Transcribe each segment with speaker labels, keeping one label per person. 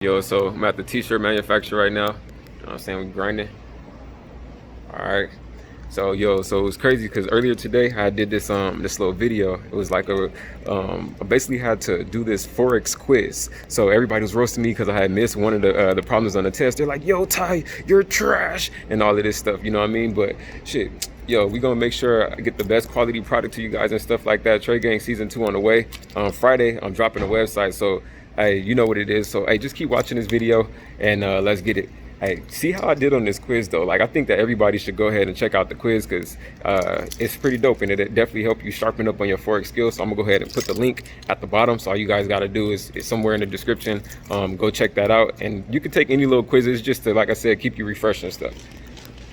Speaker 1: Yo, so I'm at the t-shirt manufacturer right now. You know what I'm saying? We grinding. All right. So so it was crazy because earlier today I did this little video. It was like I basically had to do this Forex quiz. So everybody was roasting me because I had missed one of the problems on the test. They're like, "Yo, Ty, you're trash," and all of this stuff. You know what I mean? But shit, yo, we gonna make sure I get the best quality product to you guys and stuff like that. Trade Gang season 2 on the way. On Friday, I'm dropping a website. So hey, you know what it is. So hey, just keep watching this video and let's get it. Hey, see how I did on this quiz though? Like I think that everybody should go ahead and check out the quiz because it's pretty dope and it definitely help you sharpen up on your Forex skills. So I'm gonna go ahead and put the link at the bottom. So all you guys gotta do is somewhere in the description. Go check that out. And you can take any little quizzes just to, like I said, keep you refreshed and stuff.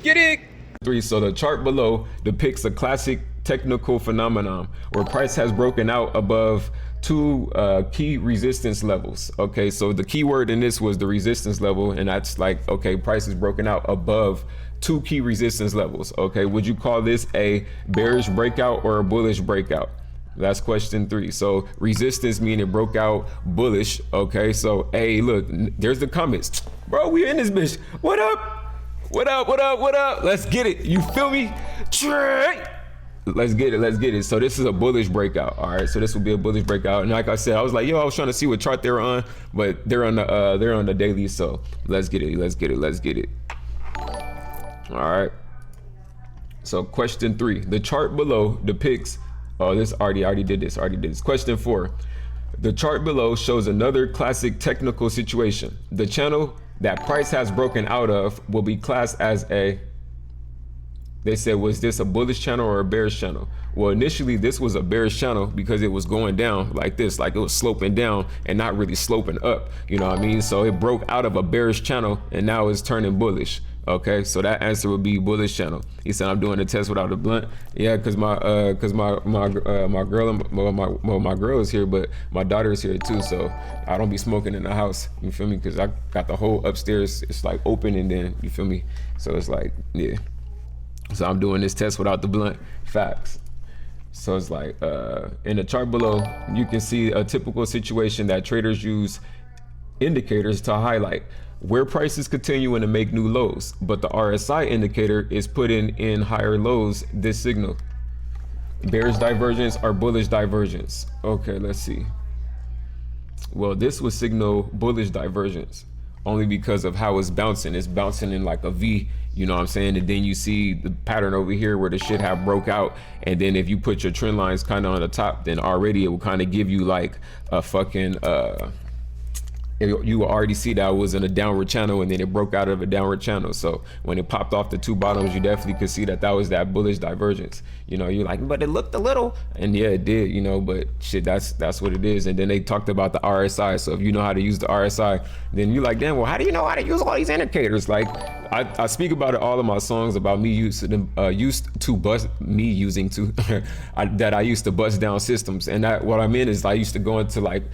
Speaker 1: Get it? 3. So the chart below depicts a classic technical phenomenon where price has broken out above two key resistance levels. Okay, so the key word in this was the resistance level, and that's like, okay, price is broken out above two key resistance levels. Okay, would you call this a bearish breakout or a bullish breakout? That's question 3. So resistance meaning it broke out bullish. Okay, so hey, look, there's the comments. Bro, we in this bitch. What up? What up, what up, what up? Let's get it. You feel me? Let's get it, let's get it. So this is a bullish breakout. All right, so this will be a bullish breakout. And like I said, I was like, yo, I was trying to see what chart they're on, but they're on the daily. So let's get it, let's get it, let's get it. All right. So question 3, the chart below depicts, oh, this already did this. Question 4, the chart below shows another classic technical situation. The channel that price has broken out of will be classed as a, they said, was this a bullish channel or a bearish channel? Well, initially this was a bearish channel because it was going down like this, like it was sloping down and not really sloping up. You know what I mean? So it broke out of a bearish channel and now it's turning bullish. Okay, so that answer would be bullish channel. He said, I'm doing the test without a blunt. Yeah, because my girl and my girl is here, but my daughter is here too. So I don't be smoking in the house. You feel me? Because I got the whole upstairs. It's like open and then, you feel me? So it's like, yeah. So I'm doing this test without the blunt. Facts. So it's like in the chart below, you can see a typical situation that traders use indicators to highlight where prices continuing to make new lows, but the RSI indicator is putting in higher lows. This signal bearish divergence or bullish divergence. Okay, let's see. Well, this would signal bullish divergence only because of how it's bouncing. It's bouncing in like a V, you know what I'm saying? And then you see the pattern over here where the shit have broke out. And then if you put your trend lines kind of on the top, then already it will kind of give you like a fucking you will already see that it was in a downward channel and then it broke out of a downward channel. So when it popped off the two bottoms, you definitely could see that was that bullish divergence. You know, you're like, but it looked a little, and yeah, it did, you know, but shit, that's what it is. And then they talked about the RSI. So if you know how to use the RSI, then you're like, damn, well, how do you know how to use all these indicators? Like I speak about it all in my songs about me used to bust down systems. And that what I mean is I used to go into like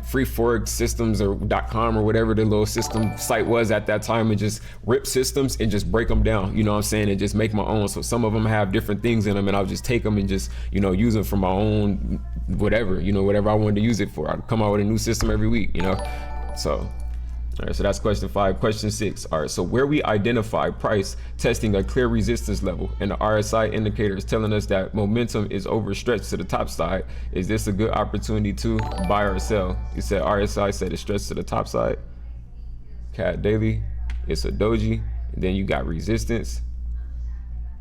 Speaker 1: free Forex systems or .com or whatever the little system site was at that time and just rip systems and just break them down, you know what I'm saying, and just make my own. So some of them have different things in them and I'll just take them and just, you know, use them for my own whatever, you know, whatever I wanted to use it for. I'd come out with a new system every week, you know. So all right, so that's question 5. Question 6. All right, so where we identify price testing a clear resistance level and the RSI indicator is telling us that momentum is overstretched to the top side, is this a good opportunity to buy or sell? He said RSI said it's stretched to the top side. Cat daily, it's a doji, and then you got resistance.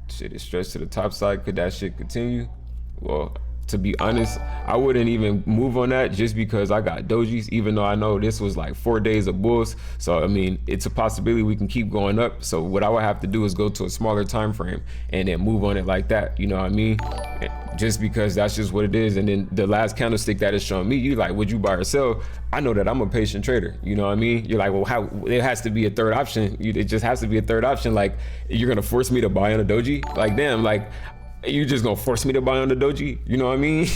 Speaker 1: Shit is stretched to the top side. Could that shit continue? Well, to be honest, I wouldn't even move on that just because I got dojis, even though I know this was like 4 days of bulls. So I mean, it's a possibility we can keep going up. So what I would have to do is go to a smaller time frame and then move on it like that, you know what I mean? Just because that's just what it is. And then the last candlestick that is showing me, you like, would you buy or sell? I know that I'm a patient trader, you know what I mean? You're like, well, how, it has to be a third option. It just has to be a third option. Like, you're gonna force me to buy on a doji? Like, damn, like, you just gonna force me to buy on the doji? You know what I mean?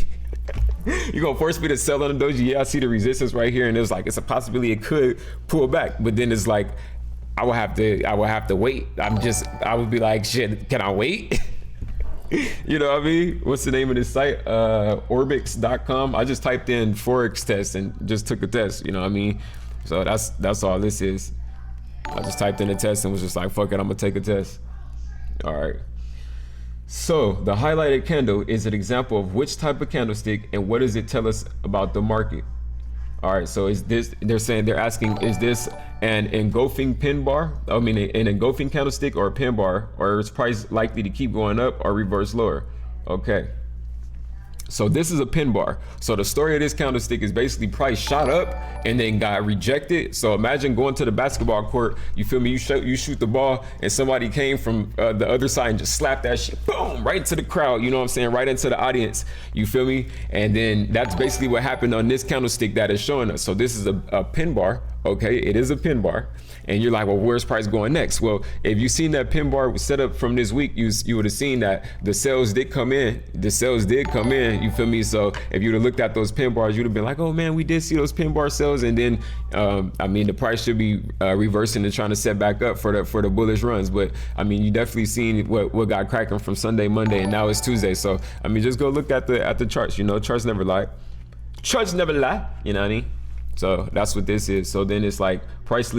Speaker 1: You gonna force me to sell on the doji? Yeah, I see the resistance right here, and it's like, it's a possibility it could pull back, but then it's like, I will have to wait. I would be like, shit, can I wait? You know what I mean? What's the name of this site? Orbix.com. I just typed in Forex test and just took a test, you know what I mean? So that's all this is. I just typed in a test and was just like, fuck it, I'm gonna take a test. All right. So the highlighted candle is an example of which type of candlestick and what does it tell us about the market? All right, so is this, they're asking, is this an engulfing pin bar? I mean, an engulfing candlestick or a pin bar, or is price likely to keep going up or reverse lower? Okay. So this is a pin bar. So the story of this candlestick is basically price shot up and then got rejected. So imagine going to the basketball court, you feel me? You shoot the ball and somebody came from the other side and just slapped that shit, boom, right into the crowd. You know what I'm saying? Right into the audience. You feel me? And then that's basically what happened on this candlestick that is showing us. So this is a pin bar. Okay, it is a pin bar. And you're like, well, where's price going next? Well, if you've seen that pin bar set up from this week, you would have seen that the sales did come in. The sales did come in, you feel me? So if you'd have looked at those pin bars, you'd have been like, oh man, we did see those pin bar sales. And then, I mean, the price should be reversing and trying to set back up for the bullish runs. But I mean, you definitely seen what got cracking from Sunday, Monday, and now it's Tuesday. So I mean, just go look at the charts. You know, charts never lie. Charts never lie. You know what I mean? So that's what this is. So then it's like price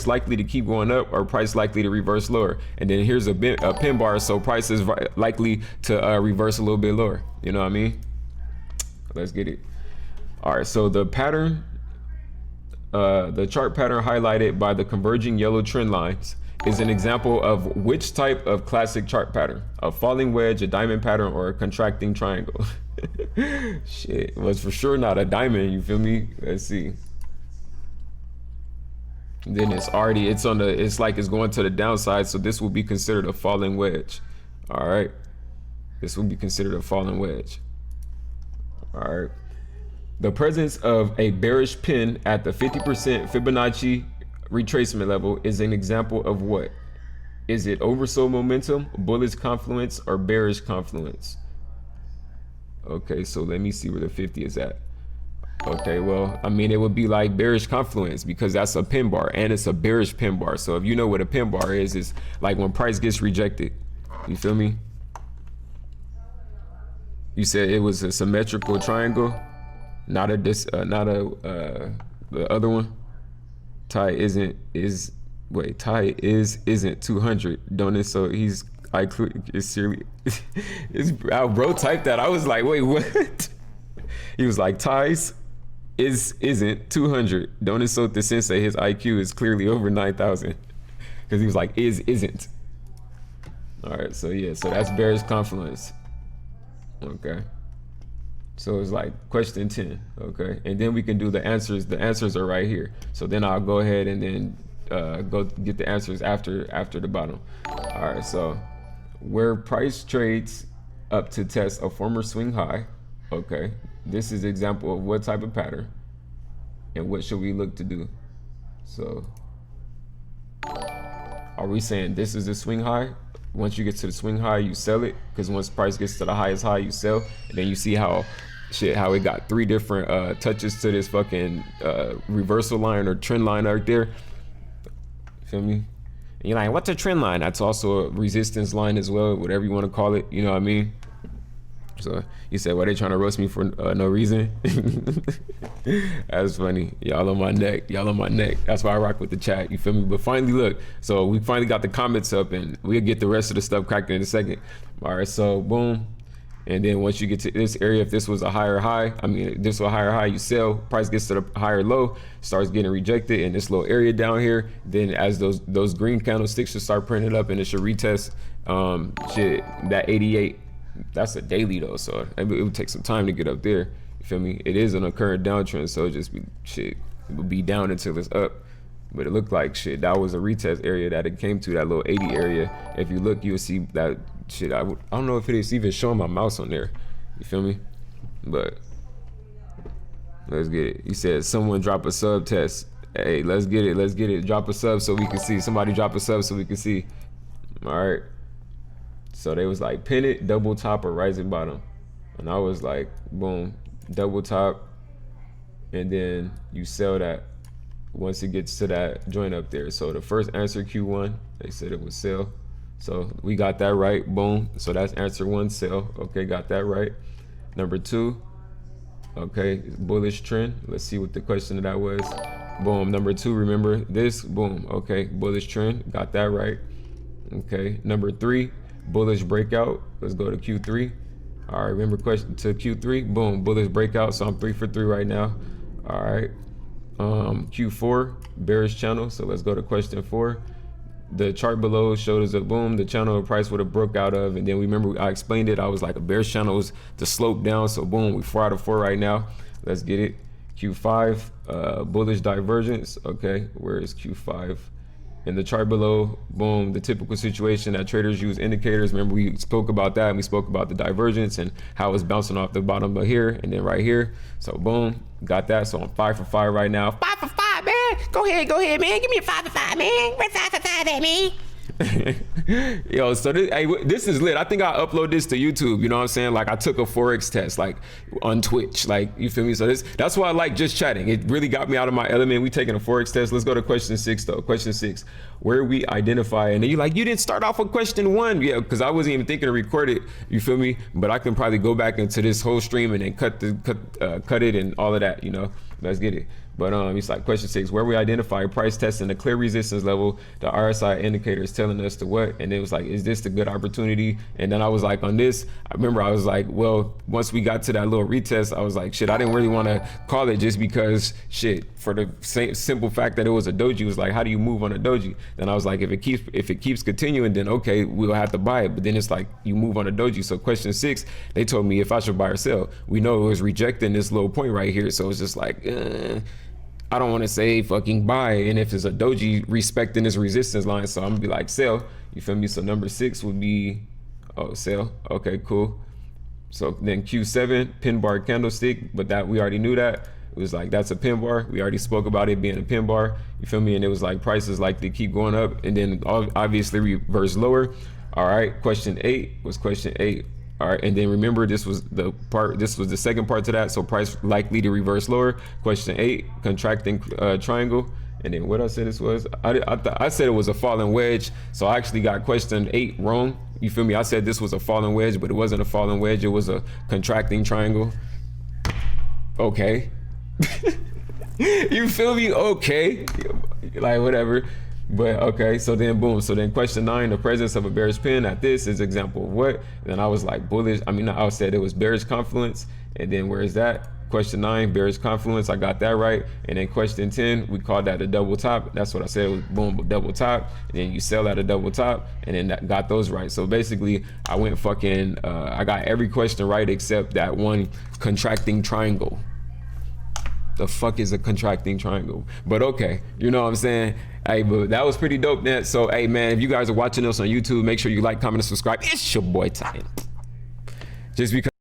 Speaker 1: likely to keep going up or price likely to reverse lower. And then here's a pin bar. So price is likely to reverse a little bit lower. You know what I mean? Let's get it. All right. So the pattern, the chart pattern highlighted by the converging yellow trend lines is an example of which type of classic chart pattern? A falling wedge, a diamond pattern, or a contracting triangle? Shit, was for sure not a diamond, you feel me? Let's see. Then it's like it's going to the downside, so this will be considered a falling wedge. All right, this will be considered a falling wedge. All right, the presence of a bearish pin at the 50% Fibonacci retracement level is an example of what? Is it oversold momentum, bullish confluence, or bearish confluence? Okay, so let me see where the 50 is at. Okay, well, I mean, it would be like bearish confluence because that's a pin bar and it's a bearish pin bar. So if you know what a pin bar is, it's like when price gets rejected. You feel me? You said it was a symmetrical triangle, not the other one. Ty isn't 200, don't it? So it's seriously, bro typed that. I was like, wait, what? He was like, Ty's isn't 200. Don't insult the sensei. His IQ is clearly over 9,000. Because he was like, isn't. All right, so yeah, so that's bearish confluence. Okay. So it's like question 10, okay? And then we can do the answers. The answers are right here. So then I'll go ahead and then go get the answers after the bottom. All right, so where price trades up to test a former swing high, okay? This is an example of what type of pattern and what should we look to do. So are we saying this is a swing high? Once you get to the swing high, you sell it, because once price gets to the highest high, you sell. And then you see how it got 3 different touches to this fucking reversal line or trend line right there. Feel me? And you're like, what's a trend line? That's also a resistance line as well, whatever you want to call it. You know what I mean? So you said, why they trying to roast me for no reason? That's funny. Y'all on my neck. Y'all on my neck. That's why I rock with the chat. You feel me? But finally, look. So we finally got the comments up, and we'll get the rest of the stuff cracked in a second. All right. So boom. And then once you get to this area, if this was a higher high, this was a higher high, you sell. Price gets to the higher low, starts getting rejected in this little area down here. Then as those green candlesticks should start printing up, and it should retest that 88. That's a daily though, so it would take some time to get up there. You feel me? It is on a current downtrend, so it would be down until it's up. But it looked like that was a retest area that it came to, that little 80 area. If you look, you'll see that I don't know if it is even showing my mouse on there. You feel me? But let's get it. He said someone drop a sub test. Hey, let's get it. Drop a sub so we can see. Somebody drop a sub so we can see. All right. So they was like, pin it, double top, or rising bottom. And I was like, boom, double top. And then you sell that once it gets to that joint up there. So the first answer, Q1, they said it was sell. So we got that right, boom. So that's answer 1, sell. Okay, got that right. Number 2, okay, bullish trend. Let's see what the question of that was. Boom. Number 2, remember this. Boom. Okay. Bullish trend. Got that right. Okay. Number 3, bullish breakout. Let's go to Q3. All right. Remember question to Q3. Boom. Bullish breakout. So I'm 3 for 3 right now. All right. Q4, bearish channel. So let's go to question 4. The chart below showed us a boom, the channel price would have broke out of, and then we remember I explained it. I was like, a bearish channel was the slope down. So boom, we 4 out of 4 right now. Let's get it. Q5, bullish divergence. Okay, where is Q5? In the chart below, boom, the typical situation that traders use indicators. Remember we spoke about that, and we spoke about the divergence and how it's bouncing off the bottom of here and then right here. So boom, got that. So I'm 5 for 5 right now. 5 for 5, man. Go ahead, man. Give me a 5 for 5, man. Where's 5 for 5 at, man? Yo, so this is lit. I think I upload this to YouTube. You know what I'm saying? Like I took a Forex test, like on Twitch. Like, you feel me? So that's why I like just chatting. It really got me out of my element. We taking a Forex test. Let's go to question 6 though. Question 6, where we identify. And then you didn't start off with question 1. Yeah, because I wasn't even thinking to record it. You feel me? But I can probably go back into this whole stream and then cut it and all of that. You know, let's get it. But it's like question 6, where we identify price testing a clear resistance level. The RSI indicator is telling us to what? And it was like, is this the good opportunity? And then I was like, on this, I remember I was like, well, once we got to that little retest, I was like, shit, I didn't really want to call it just because, shit, for the simple fact that it was a doji. It was like, how do you move on a doji? Then I was like, if it keeps continuing, then okay, we'll have to buy it. But then it's like, you move on a doji. So question 6, they told me if I should buy or sell. We know it was rejecting this low point right here. So it's just like, I don't want to say fucking buy, and if it's a doji respecting this resistance line, so I'm gonna be like sell. You feel me? So number 6 would be sell. Okay, cool. So then Q7, pin bar candlestick, but that we already knew that. It was like, that's a pin bar. We already spoke about it being a pin bar. You feel me? And it was like prices like they keep going up and then obviously reverse lower. All right, question 8 was question 8. All right, and then remember this was the second part to that. So price likely to reverse lower. Question 8, contracting triangle. And then what I said this was, I said it was a falling wedge. So I actually got question 8 wrong. You feel me? I said this was a falling wedge, but it wasn't a falling wedge. It was a contracting triangle. Okay. You feel me? Okay. Like whatever. But okay, so then boom. So then question 9, the presence of a bearish pin at this is example of what? Then I was like bullish. I mean, I said it was bearish confluence. And then where is that? Question 9, bearish confluence. I got that right. And then question 10, we called that a double top. That's what I said. It was boom, double top. And then you sell at a double top. And then that got those right. So basically, I went fucking. I got every question right except that one contracting triangle. The fuck is a contracting triangle? But okay, you know what I'm saying? Hey, but that was pretty dope, man. So hey man, if you guys are watching us on YouTube, make sure you like, comment, and subscribe. It's your boy Ty. Just because